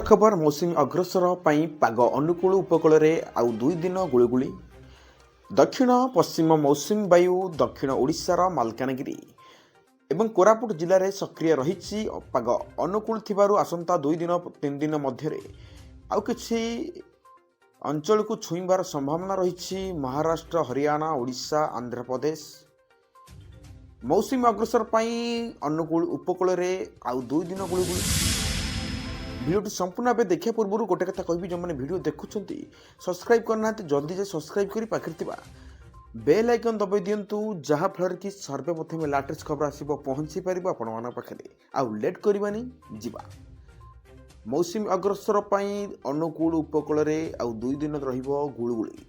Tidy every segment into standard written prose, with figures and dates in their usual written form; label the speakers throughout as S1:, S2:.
S1: खबर मौसुमी अग्रसर पाग अनुकूल उपकूल आउ 2 दिन गुड़गुड़ी दक्षिण पश्चिम मौसुमी वायु दक्षिण ओडिशार मालकानगिरी एवं कोरापुट जिले में सक्रिय रही पाग अनुकूल थिबारु आसंता 2 दिन 3 दिन मध्य आउ किछि अंचल को छुईबार संभावना रही महाराष्ट्र हरियाणा ओडिशा आंध्र प्रदेश मौसुमी अग्रसर अनुकूल उपकूल आउ 2 दिन गुड़गुड़ी भिडियो संपूर्ण भाव देखा पूर्व गोटे कथा कहि जो मैंने भिडियो देखुं सब्सक्राइब करना जल्दी जे सब्सक्राइब कर पाखे बेल आइकन दबाई दिंतु जहाँफल कि सर्वप्रथम लाटेस्ट खबर आसो पहुँची पार पाखे आउ लेट करवानी जीवा मौसुमी अग्रसर अनुकूल उपकूल आउ 2 दिन रुड़गुड़ी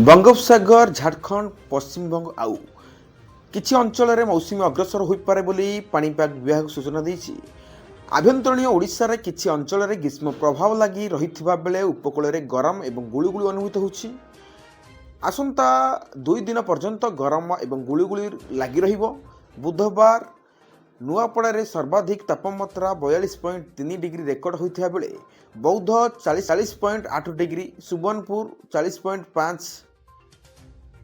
S1: बंगोपसागर झारखंड पश्चिमबंग आउ किछि अंचल में मौसुमी अग्रसर हो पारे बोली पाणीपाग विभाग सूचना देछि। आभ्यंतरीण ओडिशा रे किछि अंचल में ग्रीष्म प्रभाव लगी रही बेले उपकूल में गरम एवं गुळुगुळि अनुभूत होछि। आसंता 2 दिन पर्यंत गरम एवं गुळुगुळि लगी रहिबो। बुधवार नुआपड़ा सर्वाधिक तापमात्रा 42.3 डिग्री रेकर्ड होता बेले बौद्ध 40.8 डिग्री, सुबर्णपुर 40.5,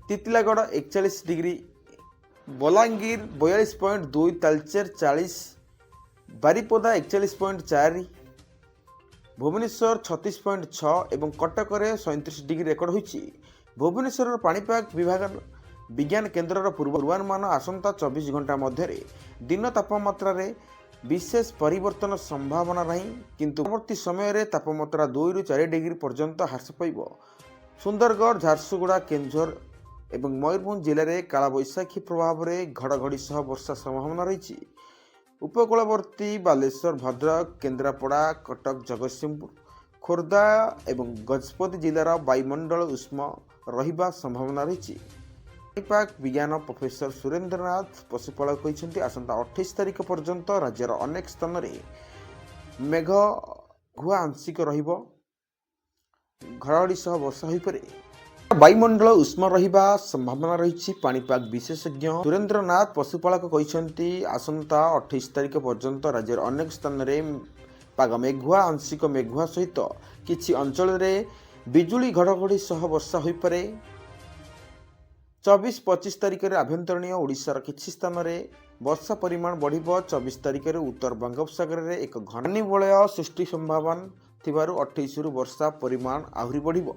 S1: तितलागढ़ 41 डिग्री, बलांगीर 42.2, तालचेर 40, बारिपदा 41.4, भुवनेश्वर 36.6 एवं कटक 37 डिग्री रेकर्ड होती। भुवनेश्वर पाणीपाग विभाग विज्ञान केन्द्र पूर्वानुमान आसंता 24 घंटा मध्य दिन तापमात्रा रे विशेष परिवर्तन संभावना नहीं, किंतु परवर्ती समय तापमात्रा 2 ରୁ 4 डिग्री पर्यंत ह्रास पाइब। सुंदरगढ़, झारसुगुड़ा, केन्दुझर एवं मयूरभंज जिले में कालबैशाखी प्रभाव में घड़घड़ी सह वर्षा संभावना रही। उपकूलवर्ती बालेश्वर, भद्रक, केन्द्रापड़ा, कटक, जगतसिंहपुर, खोर्धा एवं गजपति जिलार वायुमंडल उष्म रहिबा संभावना रही। पाणीपाग विज्ञान प्रोफेसर सुरेंद्रनाथ पशुपालक कहते आसंता 28 तारिख पर्यंत राज्यर अनेक स्थान में मेघ घुआ आंशिक रहिबो, घड़घड़ी सह वर्षा हो पारे। वायुमंडल उष्म रहिबा संभावना रही। पाणीपाग विशेषज्ञ सुरेंद्रनाथ पशुपालक कहते आसंता 28 तारिख पर्यंत राज्यर अनेक स्थान में पाग मेघुआ आंशिक मेघुआ सहित किछि अंचल में बिजुली घड़घड़ी सह वर्षा हो पारे। 24-25 तारिख में आभ्यंतरीण ओडिशार किछि स्थान में वर्षा परिमाण बढ़िबो। 24 तारिख में उत्तर बंगोपसागर में एक घूर्णिबलय सृष्टि संभावना थिबारु 28 रु वर्षा परिमाण आहुरी बढ़िबो।